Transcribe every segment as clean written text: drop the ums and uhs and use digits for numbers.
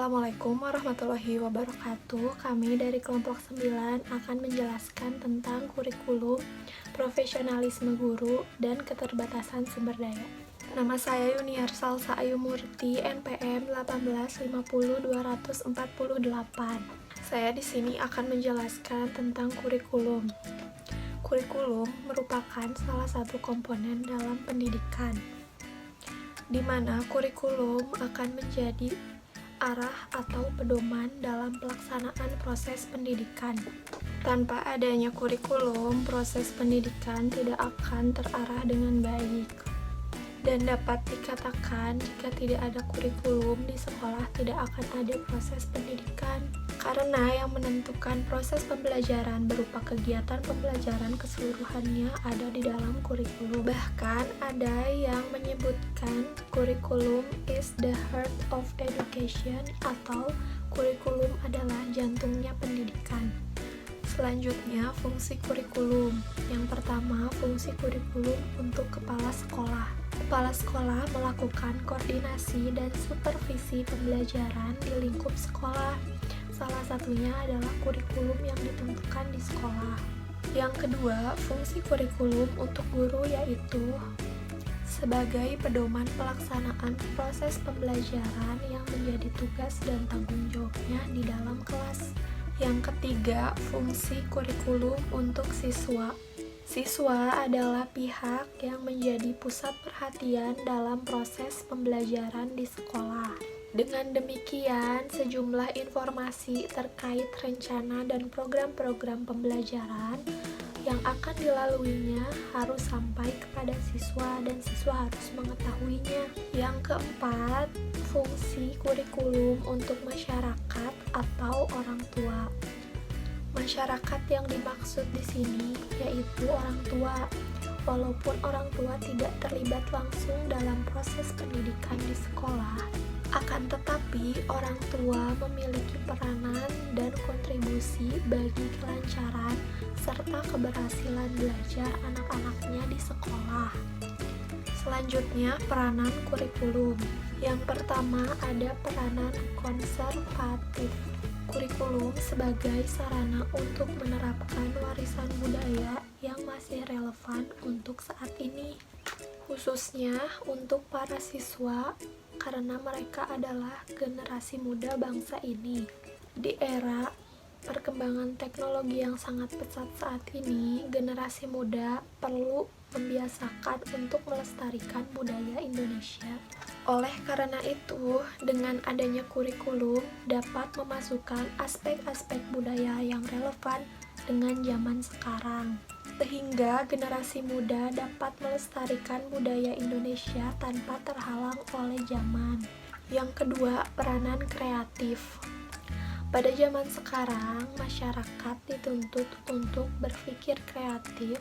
Assalamualaikum warahmatullahi wabarakatuh. Kami dari kelompok 9 akan menjelaskan tentang kurikulum, profesionalisme guru, dan keterbatasan sumber daya. Nama saya Yuniar Salsa Ayu Murti, NPM 1850248. Saya di sini akan menjelaskan tentang kurikulum. Kurikulum merupakan salah satu komponen dalam pendidikan, di mana kurikulum akan menjadi arah atau pedoman dalam pelaksanaan proses pendidikan. Tanpa adanya kurikulum, proses pendidikan tidak akan terarah dengan baik. Dan dapat dikatakan jika tidak ada kurikulum di sekolah tidak akan ada proses pendidikan. Karena yang menentukan proses pembelajaran berupa kegiatan pembelajaran keseluruhannya ada di dalam kurikulum. Bahkan ada yang menyebutkan kurikulum is the heart of education, atau kurikulum adalah jantungnya pendidikan. Selanjutnya, fungsi kurikulum. Yang pertama, fungsi kurikulum untuk kepala sekolah. Kepala sekolah melakukan koordinasi dan supervisi pembelajaran di lingkup sekolah. Salah satunya adalah kurikulum yang ditentukan di sekolah. Yang kedua, fungsi kurikulum untuk guru yaitu sebagai pedoman pelaksanaan proses pembelajaran yang menjadi tugas dan tanggung jawabnya di dalam kelas. Yang ketiga, fungsi kurikulum untuk siswa. Siswa adalah pihak yang menjadi pusat perhatian dalam proses pembelajaran di sekolah. Dengan demikian, sejumlah informasi terkait rencana dan program-program pembelajaran yang akan dilaluinya harus sampai kepada siswa dan siswa harus mengetahuinya. Yang keempat, fungsi kurikulum untuk masyarakat atau orang tua. Masyarakat yang dimaksud di sini yaitu orang tua. Walaupun orang tua tidak terlibat langsung dalam proses pendidikan di sekolah, akan tetapi orang tua memiliki peranan dan kontribusi bagi kelancaran serta keberhasilan belajar anak-anaknya di sekolah. Selanjutnya, peranan kurikulum. Yang pertama ada peranan konservatif. Kurikulum sebagai sarana untuk menerapkan warisan budaya yang masih relevan untuk saat ini, khususnya untuk para siswa karena mereka adalah generasi muda bangsa ini. Di era perkembangan teknologi yang sangat pesat saat ini, generasi muda perlu membiasakan untuk melestarikan budaya Indonesia. Oleh karena itu, dengan adanya kurikulum dapat memasukkan aspek-aspek budaya yang relevan dengan zaman sekarang, sehingga generasi muda dapat melestarikan budaya Indonesia tanpa terhalang oleh zaman. Yang kedua, peranan kreatif. Pada zaman sekarang, masyarakat dituntut untuk berpikir kreatif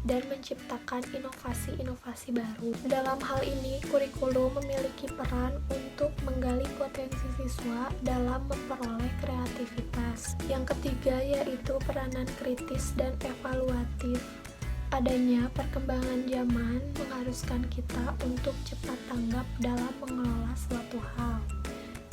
dan menciptakan inovasi-inovasi baru. Dalam hal ini, kurikulum memiliki peran untuk menggali potensi siswa dalam memperoleh kreativitas. Yang ketiga yaitu peranan kritis dan evaluatif. Adanya perkembangan zaman mengharuskan kita untuk cepat tanggap dalam mengelola suatu hal.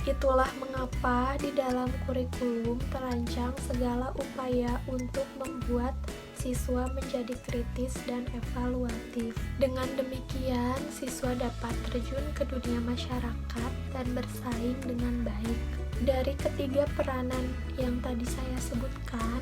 Itulah mengapa di dalam kurikulum terancang segala upaya untuk membuat siswa menjadi kritis dan evaluatif. Dengan demikian, siswa dapat terjun ke dunia masyarakat dan bersaing dengan baik. Dari ketiga peranan yang tadi saya sebutkan,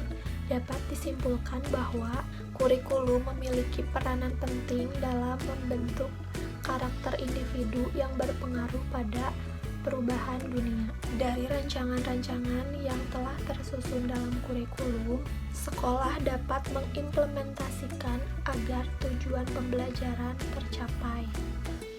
dapat disimpulkan bahwa kurikulum memiliki peranan penting dalam membentuk karakter individu yang berpengaruh pada perubahan dunia. Dari rancangan-rancangan yang telah tersusun dalam kurikulum, sekolah dapat mengimplementasikan agar tujuan pembelajaran tercapai.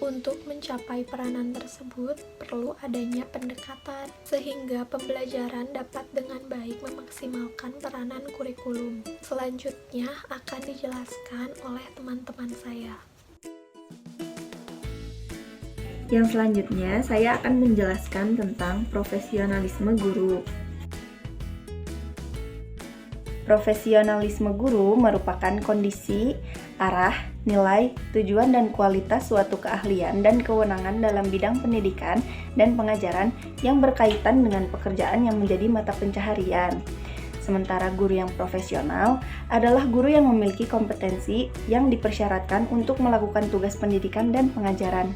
Untuk mencapai peranan tersebut, perlu adanya pendekatan, sehingga pembelajaran dapat dengan baik memaksimalkan peranan kurikulum. Selanjutnya akan dijelaskan oleh teman-teman saya. Yang selanjutnya, saya akan menjelaskan tentang profesionalisme guru. Profesionalisme guru merupakan kondisi, arah, nilai, tujuan, dan kualitas suatu keahlian dan kewenangan dalam bidang pendidikan dan pengajaran yang berkaitan dengan pekerjaan yang menjadi mata pencaharian. Sementara guru yang profesional adalah guru yang memiliki kompetensi yang dipersyaratkan untuk melakukan tugas pendidikan dan pengajaran.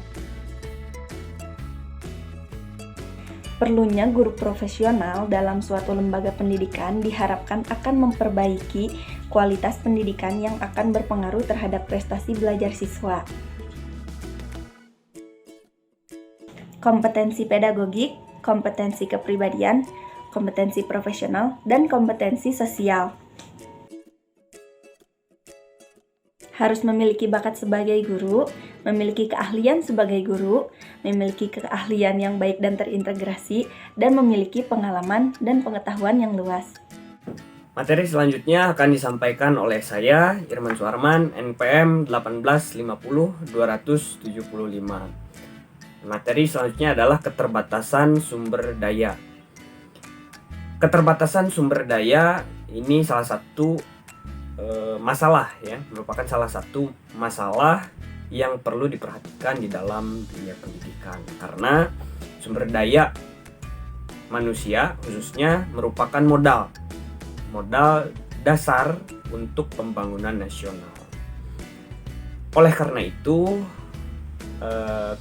Perlunya guru profesional dalam suatu lembaga pendidikan diharapkan akan memperbaiki kualitas pendidikan yang akan berpengaruh terhadap prestasi belajar siswa. Kompetensi pedagogik, kompetensi kepribadian, kompetensi profesional, dan kompetensi sosial. Harus memiliki bakat sebagai guru, memiliki keahlian sebagai guru, memiliki keahlian yang baik dan terintegrasi, dan memiliki pengalaman dan pengetahuan yang luas. Materi selanjutnya akan disampaikan oleh saya, Irman Suharman, NPM 1850275. Materi selanjutnya adalah keterbatasan sumber daya. Keterbatasan sumber daya ini salah satu masalah ya, merupakan salah satu masalah yang perlu diperhatikan di dalam dunia pendidikan, karena sumber daya manusia khususnya merupakan modal dasar untuk pembangunan nasional. Oleh karena itu,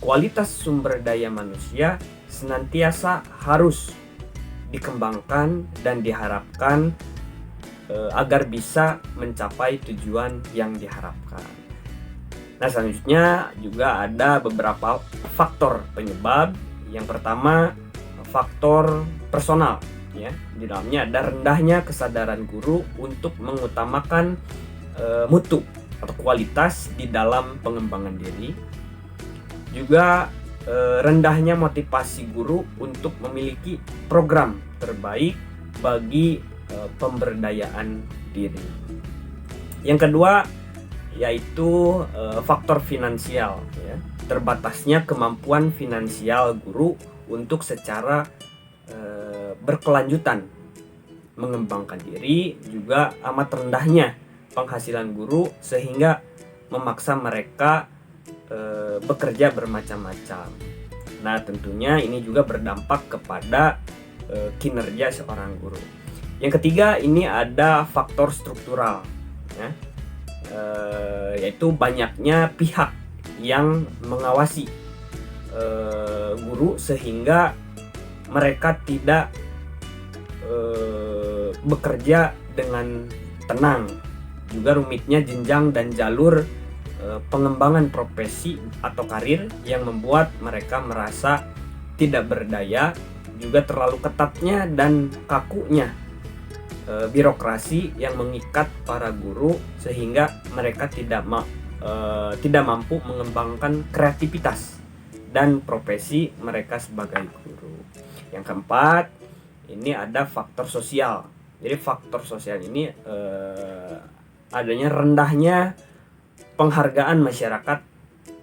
kualitas sumber daya manusia senantiasa harus dikembangkan dan diharapkan agar bisa mencapai tujuan yang diharapkan. Nah, selanjutnya juga ada beberapa faktor penyebab. Yang pertama, faktor personal ya. Di dalamnya ada rendahnya kesadaran guru untuk mengutamakan mutu atau kualitas di dalam pengembangan diri. Juga rendahnya motivasi guru untuk memiliki program terbaik bagi pemberdayaan diri. Yang kedua yaitu faktor finansial ya. Terbatasnya kemampuan finansial guru untuk secara berkelanjutan mengembangkan diri, juga amat rendahnya penghasilan guru sehingga memaksa mereka bekerja bermacam-macam. Nah, tentunya ini juga berdampak kepada kinerja seorang guru. Yang ketiga, ini ada faktor struktural ya. Yaitu banyaknya pihak yang mengawasi guru sehingga mereka tidak bekerja dengan tenang. Juga rumitnya jenjang dan jalur pengembangan profesi atau karir yang membuat mereka merasa tidak berdaya. Juga terlalu ketatnya dan kakunya birokrasi yang mengikat para guru sehingga mereka tidak mampu mengembangkan kreativitas dan profesi mereka sebagai guru. Yang keempat, ini ada faktor sosial. Jadi faktor sosial ini adanya rendahnya penghargaan masyarakat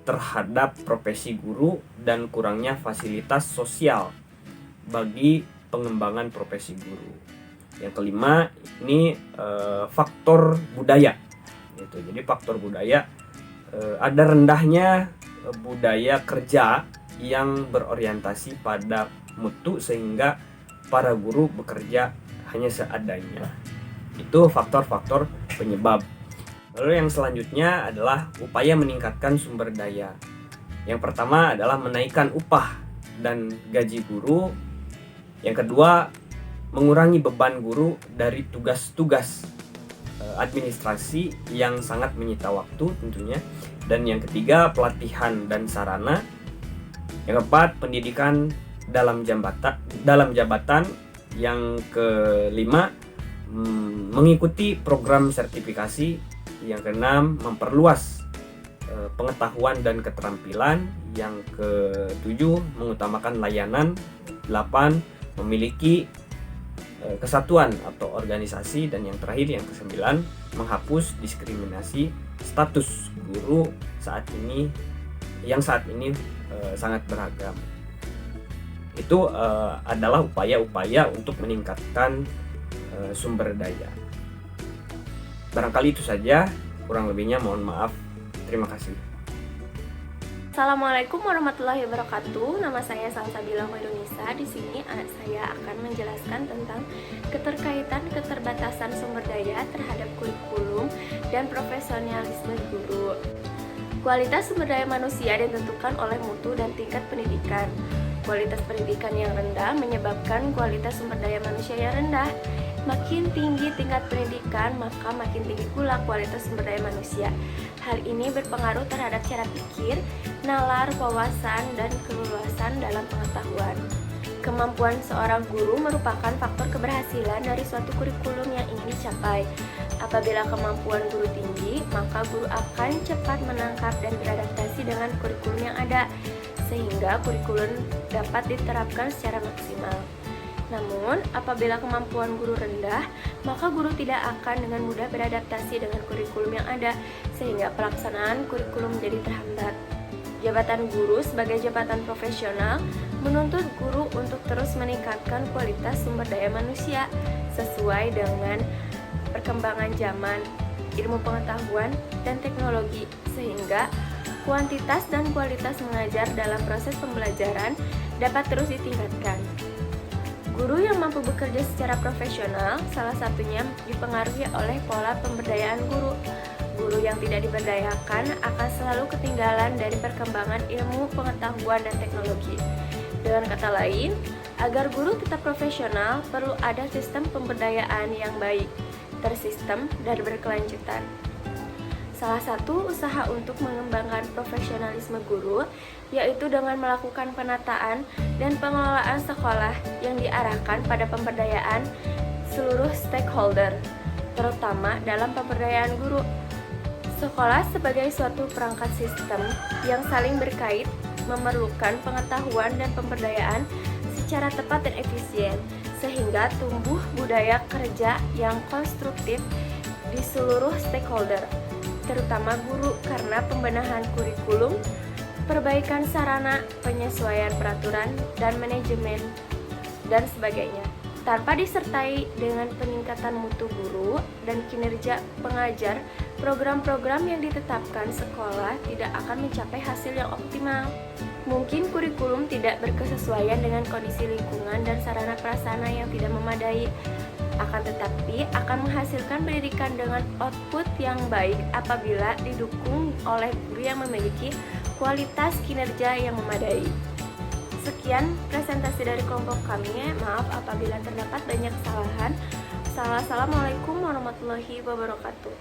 terhadap profesi guru dan kurangnya fasilitas sosial bagi pengembangan profesi guru. Yang kelima, ini faktor budaya. Gitu. Jadi faktor budaya, ada rendahnya budaya kerja yang berorientasi pada mutu sehingga para guru bekerja hanya seadanya. Itu faktor-faktor penyebab. Lalu yang selanjutnya adalah upaya meningkatkan sumber daya. Yang pertama adalah menaikkan upah dan gaji guru. Yang kedua, mengurangi beban guru dari tugas-tugas administrasi yang sangat menyita waktu tentunya. Dan yang ketiga, pelatihan dan sarana. Yang keempat, pendidikan dalam jabatan. Yang kelima, mengikuti program sertifikasi. Yang keenam, memperluas pengetahuan dan keterampilan. Yang ketujuh, mengutamakan layanan. 8, memiliki kesatuan atau organisasi. Dan yang terakhir, yang ke-9, menghapus diskriminasi status guru saat ini sangat beragam. Itu adalah upaya-upaya untuk meningkatkan sumber daya. Barangkali itu saja, kurang lebihnya mohon maaf. Terima kasih. Assalamualaikum warahmatullahi wabarakatuh. Nama saya Salsabila Khairunisa. Di sini saya akan menjelaskan tentang keterkaitan keterbatasan sumber daya terhadap kurikulum dan profesionalisme guru. Kualitas sumber daya manusia ditentukan oleh mutu dan tingkat pendidikan. Kualitas pendidikan yang rendah menyebabkan kualitas sumber daya manusia yang rendah. Makin tinggi tingkat pendidikan, maka makin tinggi pula kualitas sumber daya manusia. Hal ini berpengaruh terhadap cara pikir, nalar, wawasan, dan keluasan dalam pengetahuan. Kemampuan seorang guru merupakan faktor keberhasilan dari suatu kurikulum yang ingin dicapai. Apabila kemampuan guru tinggi, maka guru akan cepat menangkap dan beradaptasi dengan kurikulum yang ada, sehingga kurikulum dapat diterapkan secara maksimal. Namun, apabila kemampuan guru rendah, maka guru tidak akan dengan mudah beradaptasi dengan kurikulum yang ada, sehingga pelaksanaan kurikulum menjadi terhambat. Jabatan guru sebagai jabatan profesional menuntut guru untuk terus meningkatkan kualitas sumber daya manusia sesuai dengan perkembangan zaman, ilmu pengetahuan, dan teknologi, sehingga kuantitas dan kualitas mengajar dalam proses pembelajaran dapat terus ditingkatkan. Guru yang mampu bekerja secara profesional salah satunya dipengaruhi oleh pola pemberdayaan guru. Guru yang tidak diberdayakan akan selalu ketinggalan dari perkembangan ilmu, pengetahuan, dan teknologi. Dengan kata lain, agar guru tetap profesional, perlu ada sistem pemberdayaan yang baik, tersistem, dan berkelanjutan. Salah satu usaha untuk mengembangkan profesionalisme guru yaitu dengan melakukan penataan dan pengelolaan sekolah yang diarahkan pada pemberdayaan seluruh stakeholder, terutama dalam pemberdayaan guru. Sekolah sebagai suatu perangkat sistem yang saling berkait memerlukan pengetahuan dan pemberdayaan secara tepat dan efisien, sehingga tumbuh budaya kerja yang konstruktif di seluruh stakeholder, terutama guru, karena pembenahan kurikulum, perbaikan sarana, penyesuaian peraturan dan manajemen, dan sebagainya. Tanpa disertai dengan peningkatan mutu guru dan kinerja pengajar, program-program yang ditetapkan sekolah tidak akan mencapai hasil yang optimal. Mungkin kurikulum tidak berkesesuaian dengan kondisi lingkungan dan sarana prasarana yang tidak memadai, akan tetapi akan menghasilkan pendidikan dengan output yang baik apabila didukung oleh guru yang memiliki kualitas kinerja yang memadai. Sekian presentasi dari kelompok kami. Maaf apabila terdapat banyak kesalahan. Assalamualaikum warahmatullahi wabarakatuh.